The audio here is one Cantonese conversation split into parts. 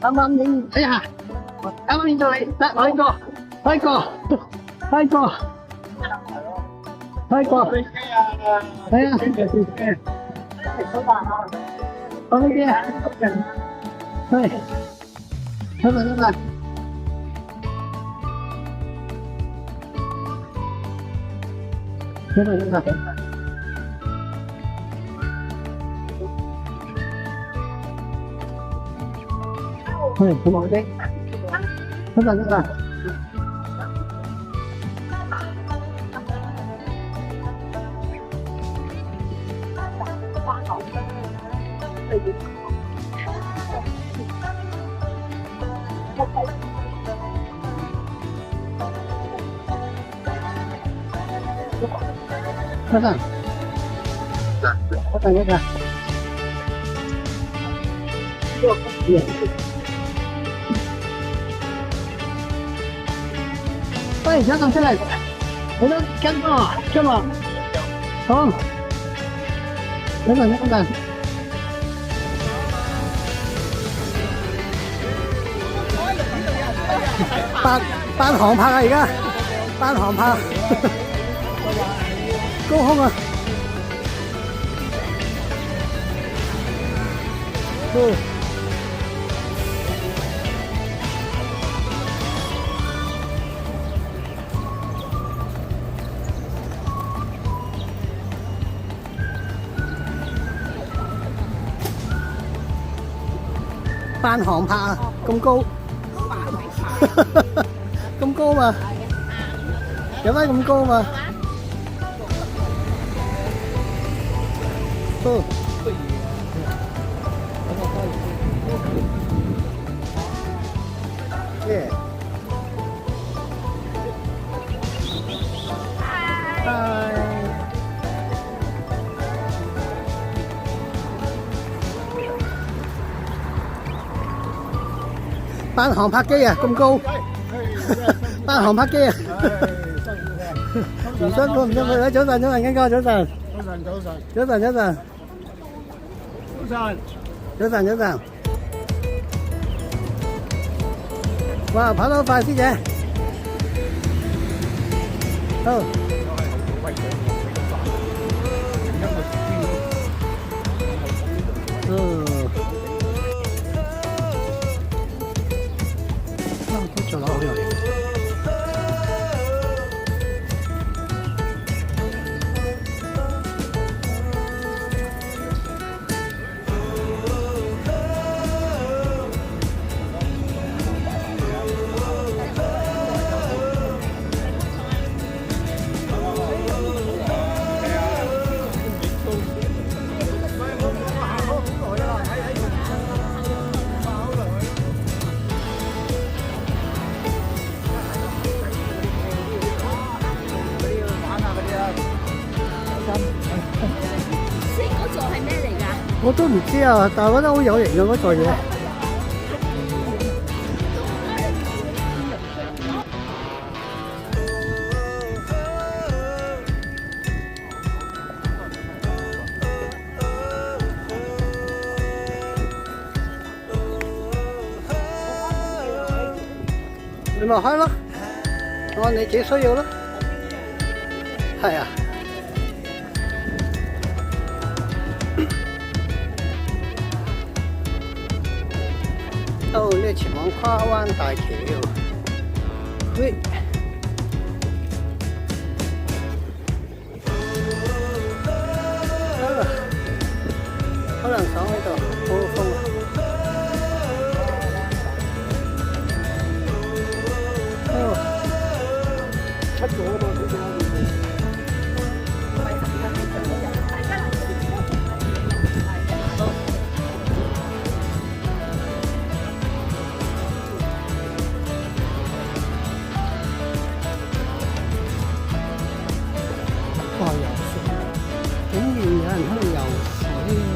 啱啱影，哎呀，啱啱影到你，得開個，開個，開個，開個，係啊，好嘅，係，得啦得啦，得啦得啦。係，好耐啲，得啦得啦。得啦，得啦得啦。喂，小董出嚟，你都跟我，跟我，好，等陣等陣，扮航拍啊而家，扮航拍，高空啊，扮航拍啊，咁高，咁高嘛，有咩咁高嘛？哦，耶，嗨。扮航拍機啊，咁高！扮航拍機啊！唔辛苦唔辛苦，早晨早晨，經哥早晨。早晨早晨。早晨早晨。早晨。早晨早晨。哇，跑得快，師姐。好。做得好有型。我都唔知啊，但係我覺得好有型嘅嗰座嘢。你咪開咯，按你自己需要咯。係啊。到呢前往跨灣大橋，喂，可能上喺度好風啊！出咗好多水咗。哇！游水，竟然有人喺度游水啊！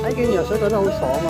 睇見游水覺得好爽啊！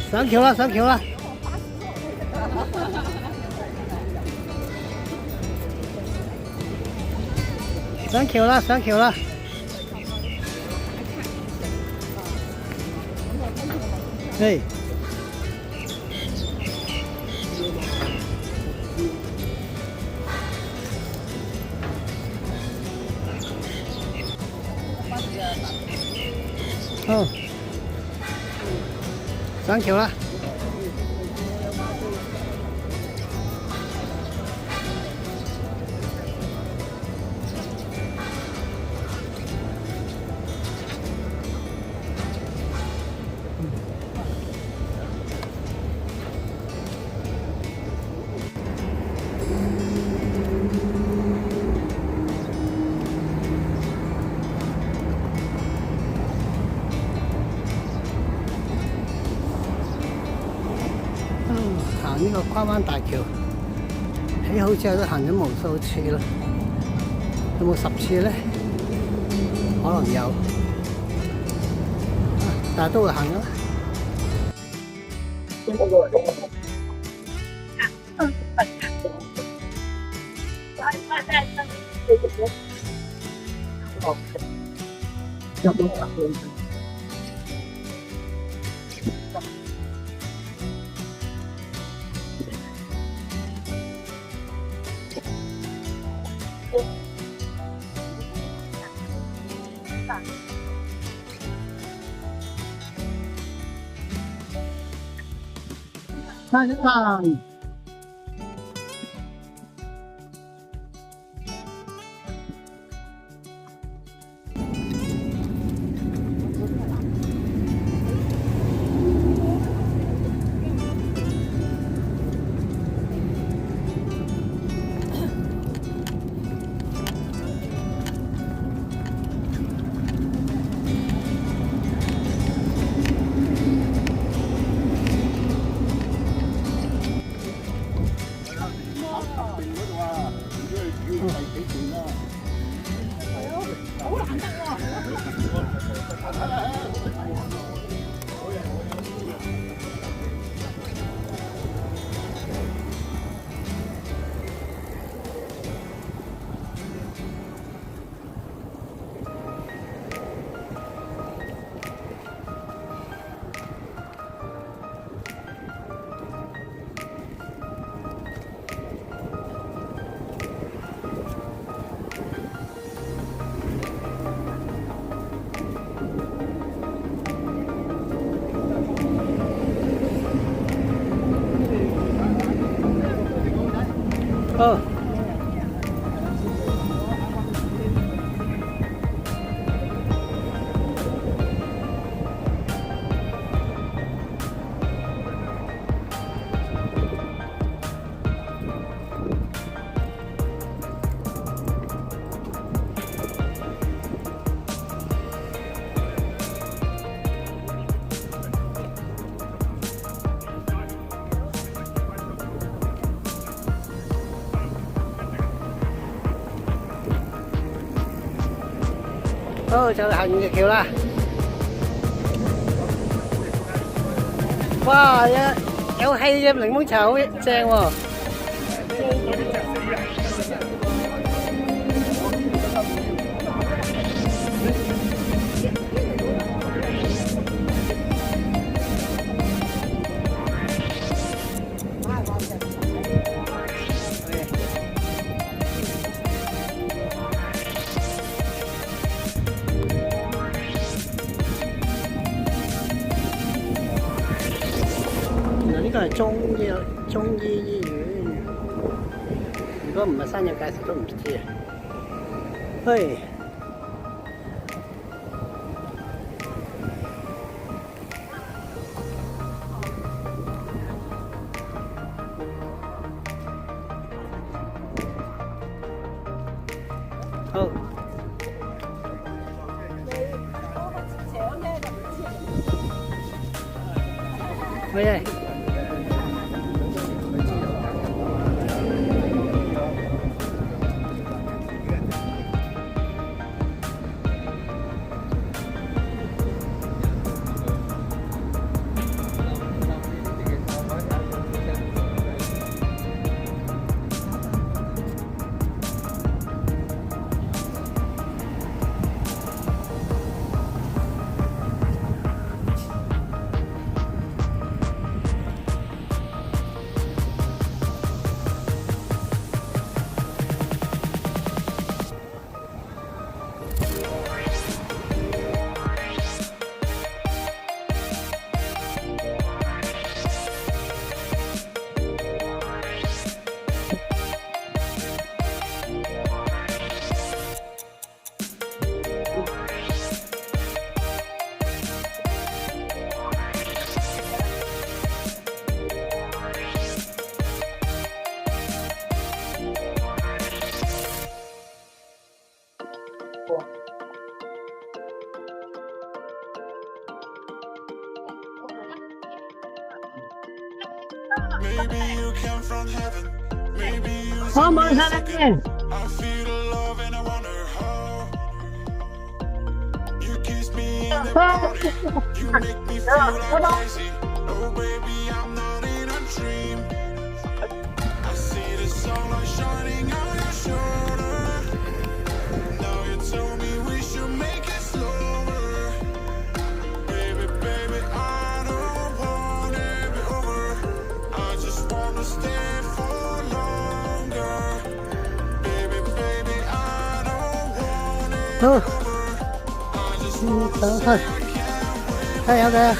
上橋啦，上橋啦！上橋啦，上橋啦！嘿。上橋啦！行呢個跨灣大橋，起好之後都行咗無數次啦，有冇10次咧？可能有，但係都會行啦。看看。就行完條橋啦！哇，有氣嘅檸檬茶好正喎！呢個係中醫醫院，如果唔係山友介紹都唔知啊。嘿，喂。好冇睇得見。好，等看，加油加油！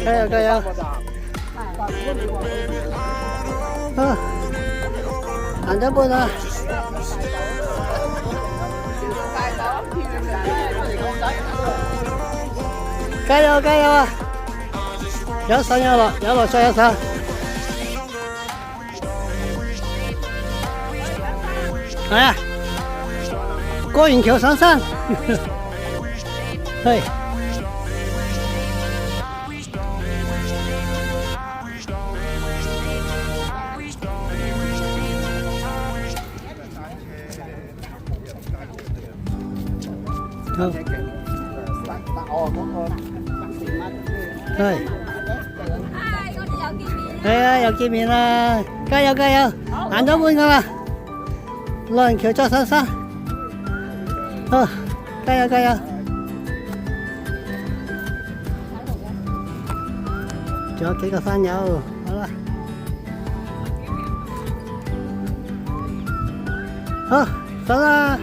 加油加油！啊，行咗半啦！加油加油啊！有上有落，有落再有上。係啊，過完橋上山。係。好。係。係啊，又見面啦！加油加油，行咗半個啦，落完橋再上山。好，加油加油！仲有幾個山友，好啦。好，走啦！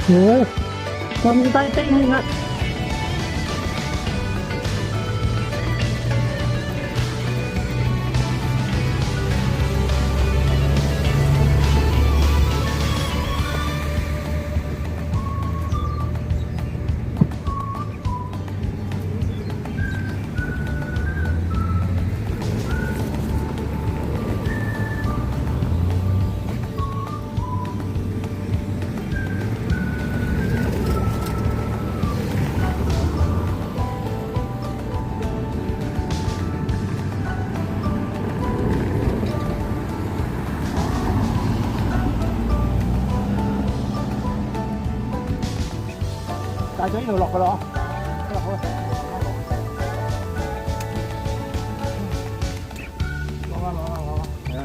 咁低丁啊！大咗呢度落噶咯，落好啦，落，係啊。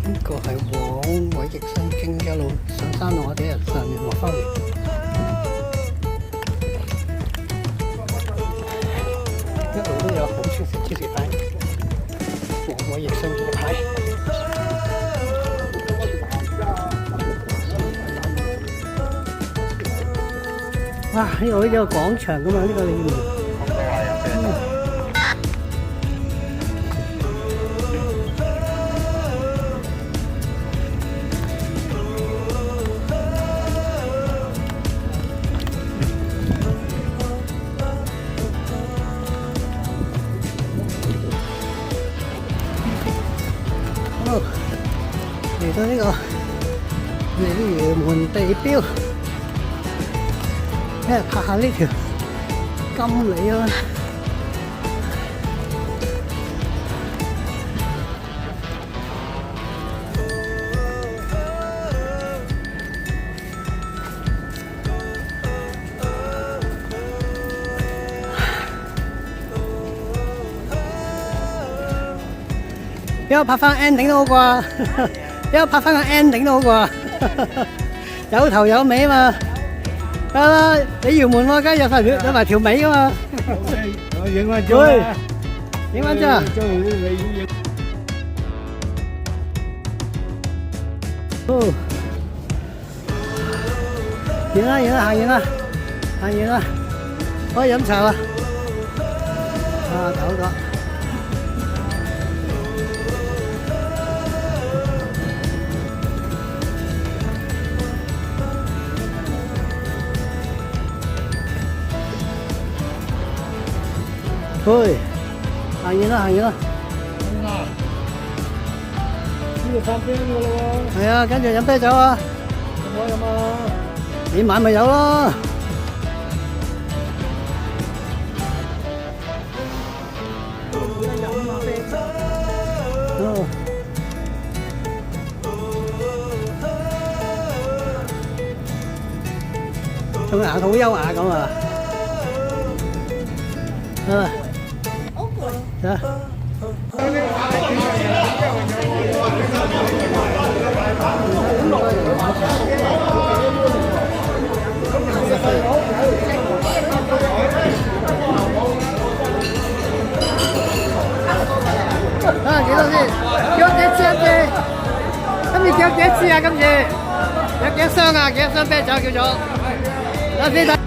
呢個係往偉極山徑一路上山路，我哋喺上面落翻嚟，一路都有好清晰指示牌，往偉極山徑嘅牌。哇！呢度有個廣場噶嘛，呢個裏面。嚟到呢個鯉魚門地標，一係拍下呢條金鯉啊！俾我拍翻 ending 都好啩，俾我拍翻個 ending 都好啩，有頭有尾啊嘛，得啦，鯉魚門喎，梗係有埋條尾噶嘛，我影翻張啦，影翻張啊！哦，完啦完啦，行完啦，行完啦，可以飲茶啦，啊，走咗。喂，行完啦，行完啦。呢度放冰㗎咯喎。係啊，跟住飲啤酒啊。唔可以飲啊。你買咪有咯。哦。仲牙套好優雅咁啊。啊。得。啊，幾多先？叫幾支啊？今次叫幾支啊？今次有幾箱啊？幾箱啤酒叫咗？等先。